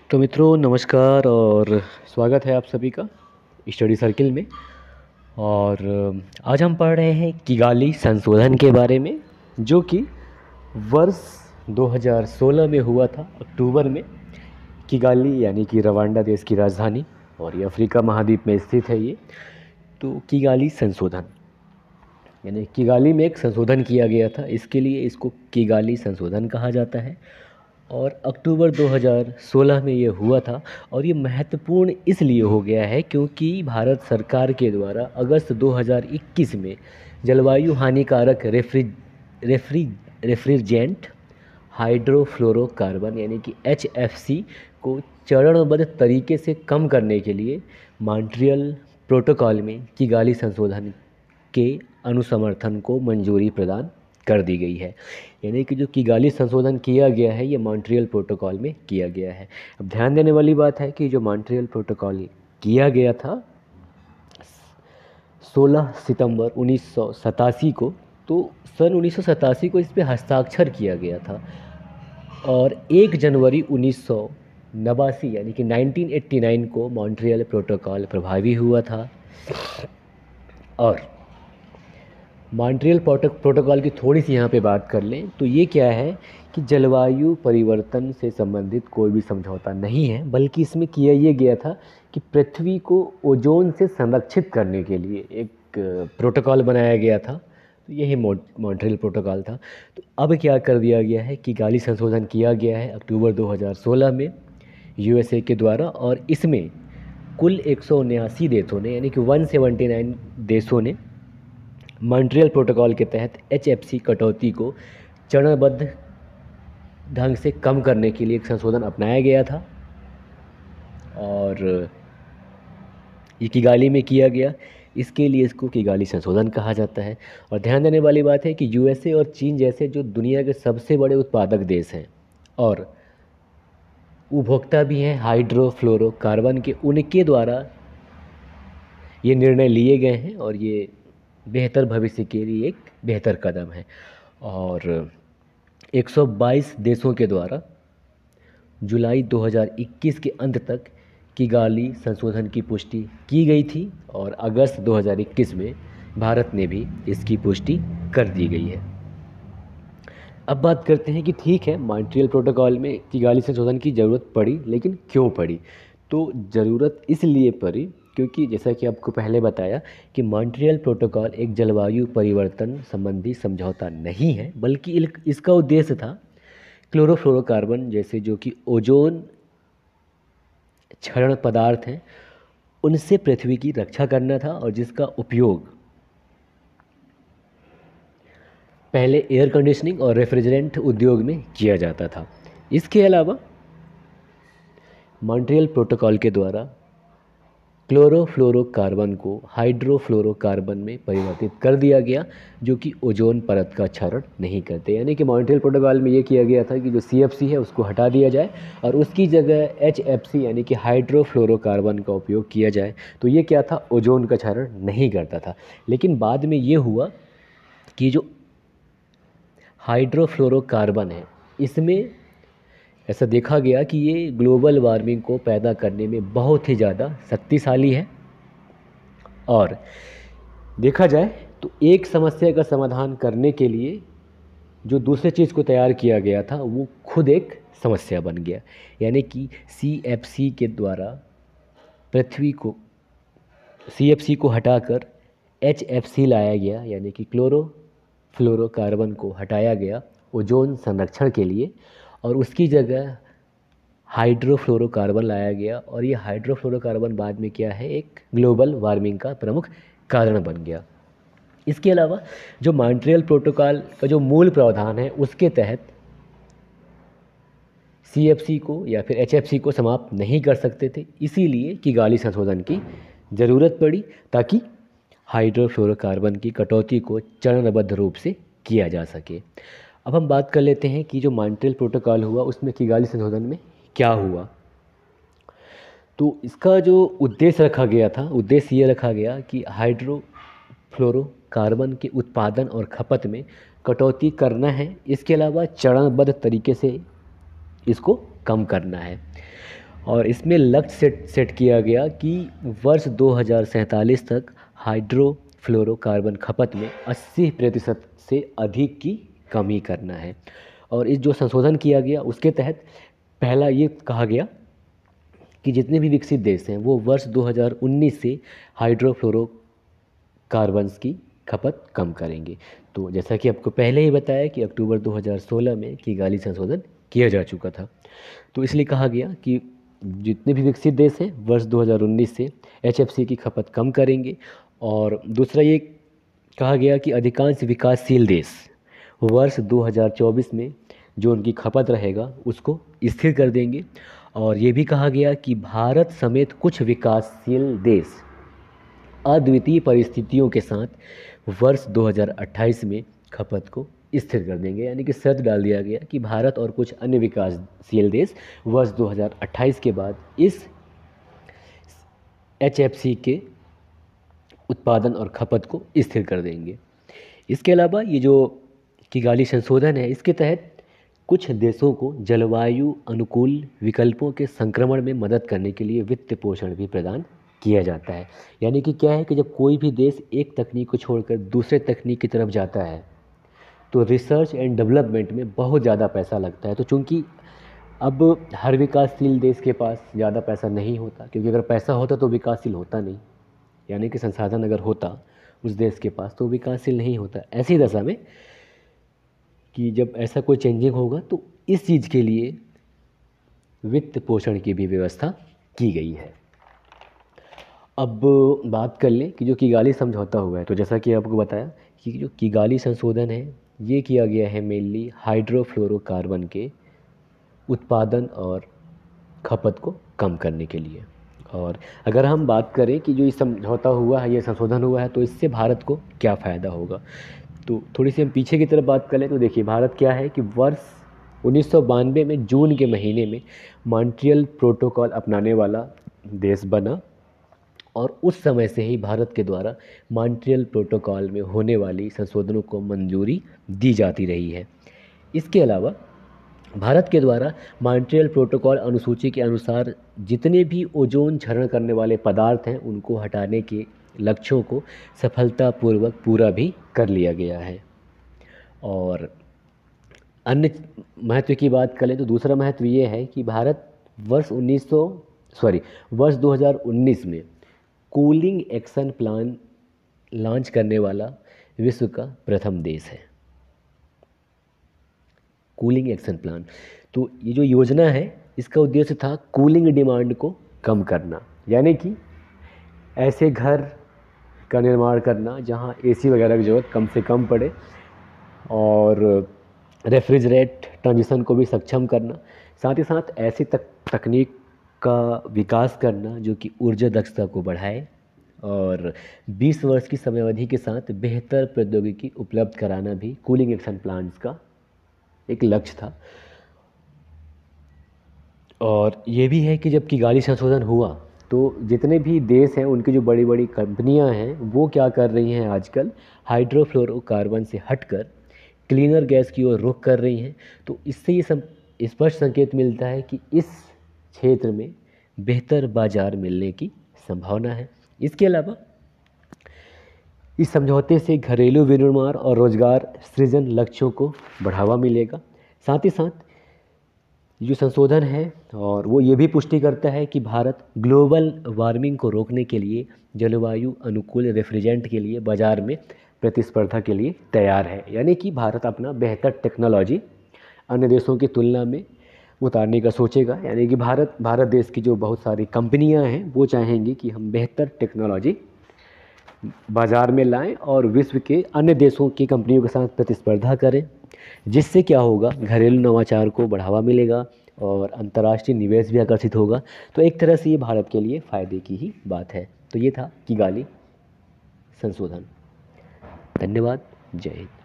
तो मित्रों नमस्कार और स्वागत है आप सभी का स्टडी सर्किल में। और आज हम पढ़ रहे हैं किगाली संशोधन के बारे में, जो कि वर्ष 2016 में हुआ था अक्टूबर में। किगाली यानी कि रवांडा देश की राजधानी, और ये अफ्रीका महाद्वीप में स्थित है ये। तो किगाली संशोधन यानी किगाली में एक संशोधन किया गया था, इसके लिए इसको किगाली संशोधन कहा जाता है। और अक्टूबर 2016 में ये हुआ था, और ये महत्वपूर्ण इसलिए हो गया है क्योंकि भारत सरकार के द्वारा अगस्त 2021 में जलवायु हानिकारक रेफ्रिजरेंट हाइड्रोफ्लोरोकार्बन यानी कि HFC को चरणबद्ध तरीके से कम करने के लिए मॉन्ट्रियल प्रोटोकॉल में किगाली संशोधन के अनुसमर्थन को मंजूरी प्रदान कर दी गई है। यानी कि जो किगाली संशोधन किया गया है ये मॉन्ट्रियल प्रोटोकॉल में किया गया है। अब ध्यान देने वाली बात है कि जो मॉन्ट्रियल प्रोटोकॉल किया गया था 16 सितंबर 1987 को, तो सन 1987 को इस पर हस्ताक्षर किया गया था, और 1 जनवरी 1989 यानी कि 1989 को मॉन्ट्रियल प्रोटोकॉल प्रभावी हुआ था। और मॉन्ट्रियल प्रोटोकॉल की थोड़ी सी यहाँ पे बात कर लें तो ये क्या है कि जलवायु परिवर्तन से संबंधित कोई भी समझौता नहीं है, बल्कि इसमें किया ये गया था कि पृथ्वी को ओजोन से संरक्षित करने के लिए एक प्रोटोकॉल बनाया गया था। तो यही मॉन्ट्रियल प्रोटोकॉल था। तो अब क्या कर दिया गया है, किगाली संशोधन किया गया है अक्टूबर 2016 में USA के द्वारा, और इसमें कुल 179 देशों ने यानी कि 179 देशों ने मॉन्ट्रियल प्रोटोकॉल के तहत HFC कटौती को चरणबद्ध ढंग से कम करने के लिए एक संशोधन अपनाया गया था, और ये किगाली में किया गया। इसके लिए इसको किगाली संशोधन कहा जाता है। और ध्यान देने वाली बात है कि USA और चीन जैसे जो दुनिया के सबसे बड़े उत्पादक देश हैं और उपभोक्ता भी हैं हाइड्रोफ्लोरोकार्बन के, उनके द्वारा ये निर्णय लिए गए हैं, और ये बेहतर भविष्य के लिए एक बेहतर कदम है। और 122 देशों के द्वारा जुलाई 2021 के अंत तक किगाली संशोधन की पुष्टि की गई थी, और अगस्त 2021 में भारत ने भी इसकी पुष्टि कर दी गई है। अब बात करते हैं कि ठीक है, मॉन्ट्रियल प्रोटोकॉल में किगाली संशोधन की ज़रूरत पड़ी, लेकिन क्यों पड़ी? तो ज़रूरत इसलिए पड़ी क्योंकि जैसा कि आपको पहले बताया कि मॉन्ट्रियल प्रोटोकॉल एक जलवायु परिवर्तन संबंधी समझौता नहीं है, बल्कि इसका उद्देश्य था क्लोरोफ्लोरोकार्बन जैसे जो कि ओजोन क्षरण पदार्थ हैं उनसे पृथ्वी की रक्षा करना था, और जिसका उपयोग पहले एयर कंडीशनिंग और रेफ्रिजरेंट उद्योग में किया जाता था। इसके अलावा मॉन्ट्रियल प्रोटोकॉल के द्वारा क्लोरोफ्लोरोकार्बन को हाइड्रोफ्लोरोकार्बन में परिवर्तित कर दिया गया, जो कि ओजोन परत का क्षरण नहीं करते। यानी कि मॉन्ट्रियल प्रोटोकॉल में ये किया गया था कि जो CFC है उसको हटा दिया जाए और उसकी जगह HFC यानी कि हाइड्रोफ्लोरोकार्बन का उपयोग किया जाए। तो ये क्या था, ओजोन का क्षरण नहीं करता था। लेकिन बाद में ये हुआ कि जो हाइड्रोफ्लोरोकार्बन है इसमें ऐसा देखा गया कि ये ग्लोबल वार्मिंग को पैदा करने में बहुत ही ज़्यादा शक्तिशाली है। और देखा जाए तो एक समस्या का समाधान करने के लिए जो दूसरे चीज़ को तैयार किया गया था वो खुद एक समस्या बन गया। यानी कि CFC के द्वारा पृथ्वी को CFC को हटाकर HFC लाया गया, यानी कि क्लोरोफ्लोरोकार्बन को हटाया गया ओजोन संरक्षण के लिए, और उसकी जगह हाइड्रोफ्लोरोकार्बन लाया गया। और ये हाइड्रोफ्लोरोकार्बन बाद में क्या है, एक ग्लोबल वार्मिंग का प्रमुख कारण बन गया। इसके अलावा जो मॉन्ट्रियल प्रोटोकॉल का जो मूल प्रावधान है उसके तहत CFC को या फिर HFC को समाप्त नहीं कर सकते थे, इसीलिए किगाली संशोधन की ज़रूरत पड़ी ताकि हाइड्रोफ्लोरोकार्बन की कटौती को चरणबद्ध रूप से किया जा सके। अब हम बात कर लेते हैं कि जो मॉन्ट्रियल प्रोटोकॉल हुआ उसमें किगाली संशोधन में क्या हुआ। तो इसका जो उद्देश्य रखा गया था, उद्देश्य ये रखा गया कि हाइड्रोफ्लोरोकार्बन के उत्पादन और खपत में कटौती करना है। इसके अलावा चरणबद्ध तरीके से इसको कम करना है। और इसमें लक्ष्य सेट किया गया कि वर्ष 2047 तक हाइड्रोफ्लोरोकार्बन खपत में 80% से अधिक की कमी करना है। और इस जो संशोधन किया गया उसके तहत पहला ये कहा गया कि जितने भी विकसित देश हैं वो वर्ष 2019 से हाइड्रोफ्लोरोकार्बन्स की खपत कम करेंगे। तो जैसा कि आपको पहले ही बताया कि अक्टूबर 2016 में किगाली संशोधन किया जा चुका था, तो इसलिए कहा गया कि जितने भी विकसित देश हैं वर्ष 2019 से HFC की खपत कम करेंगे। और दूसरा ये कहा गया कि अधिकांश विकासशील देश वर्ष 2024 में जो उनकी खपत रहेगा उसको स्थिर कर देंगे। और ये भी कहा गया कि भारत समेत कुछ विकासशील देश अद्वितीय परिस्थितियों के साथ वर्ष 2028 में खपत को स्थिर कर देंगे। यानी कि शर्त डाल दिया गया कि भारत और कुछ अन्य विकासशील देश वर्ष 2028 के बाद इस HFC के उत्पादन और खपत को स्थिर कर देंगे। इसके अलावा ये जो किगाली संशोधन है इसके तहत कुछ देशों को जलवायु अनुकूल विकल्पों के संक्रमण में मदद करने के लिए वित्त पोषण भी प्रदान किया जाता है। यानी कि क्या है कि जब कोई भी देश एक तकनीक को छोड़कर दूसरे तकनीक की तरफ जाता है तो रिसर्च एंड डेवलपमेंट में बहुत ज़्यादा पैसा लगता है। तो चूंकि अब हर विकासशील देश के पास ज़्यादा पैसा नहीं होता, क्योंकि अगर पैसा होता तो विकासशील होता नहीं, यानी कि संसाधन अगर होता उस देश के पास तो विकासशील नहीं होता। ऐसी दशा में कि जब ऐसा कोई चेंजिंग होगा तो इस चीज़ के लिए वित्त पोषण की भी व्यवस्था की गई है। अब बात कर लें कि जो किगाली समझौता हुआ है, तो जैसा कि आपको बताया कि जो किगाली संशोधन है ये किया गया है मेनली हाइड्रोफ्लोरोकार्बन के उत्पादन और खपत को कम करने के लिए। और अगर हम बात करें कि जो ये समझौता हुआ है, ये संशोधन हुआ है, तो इससे भारत को क्या फ़ायदा होगा, तो थोड़ी सी हम पीछे की तरफ बात करें तो देखिए भारत क्या है कि वर्ष 1992 में जून के महीने में मॉन्ट्रियल प्रोटोकॉल अपनाने वाला देश बना। और उस समय से ही भारत के द्वारा मॉन्ट्रियल प्रोटोकॉल में होने वाली संशोधनों को मंजूरी दी जाती रही है। इसके अलावा भारत के द्वारा मॉन्ट्रियल प्रोटोकॉल अनुसूची के अनुसार जितने भी ओजोन क्षरण करने वाले पदार्थ हैं उनको हटाने के लक्ष्यों को सफलतापूर्वक पूरा भी कर लिया गया है। और अन्य महत्व की बात करें तो दूसरा महत्व ये है कि भारत वर्ष 2019 में कूलिंग एक्शन प्लान लॉन्च करने वाला विश्व का प्रथम देश है। कूलिंग एक्शन प्लान, तो ये जो योजना है इसका उद्देश्य था कूलिंग डिमांड को कम करना, यानी कि ऐसे घर का निर्माण करना जहां AC वगैरह की ज़रूरत कम से कम पड़े और रेफ्रिजरेट ट्रांजिशन को भी सक्षम करना। साथ ही साथ ऐसी तकनीक का विकास करना जो कि ऊर्जा दक्षता को बढ़ाए और 20 वर्ष की समयावधि के साथ बेहतर प्रौद्योगिकी उपलब्ध कराना भी कूलिंग एक्शन प्लान्स का एक लक्ष्य था। और ये भी है कि जब किगाली संशोधन हुआ तो जितने भी देश हैं उनकी जो बड़ी बड़ी कंपनियां हैं वो क्या कर रही हैं आजकल हाइड्रोफ्लोरोकार्बन से हटकर क्लीनर गैस की ओर रुख कर रही हैं। तो इससे ये स्पष्ट संकेत मिलता है कि इस क्षेत्र में बेहतर बाजार मिलने की संभावना है। इसके अलावा इस समझौते से घरेलू विनिर्माण और रोजगार सृजन लक्ष्यों को बढ़ावा मिलेगा। साथ ही साथ जो संशोधन है और वो ये भी पुष्टि करता है कि भारत ग्लोबल वार्मिंग को रोकने के लिए जलवायु अनुकूल रेफ्रिजरेंट के लिए बाजार में प्रतिस्पर्धा के लिए तैयार है। यानी कि भारत अपना बेहतर टेक्नोलॉजी अन्य देशों की तुलना में उतारने का सोचेगा। यानी कि भारत देश की जो बहुत सारी कंपनियां हैं वो चाहेंगी कि हम बेहतर टेक्नोलॉजी बाज़ार में लाएं और विश्व के अन्य देशों की कंपनियों के साथ प्रतिस्पर्धा करें, जिससे क्या होगा घरेलू नवाचार को बढ़ावा मिलेगा और अंतर्राष्ट्रीय निवेश भी आकर्षित होगा। तो एक तरह से ये भारत के लिए फ़ायदे की ही बात है। तो ये था किगाली संशोधन। धन्यवाद। जय हिंद।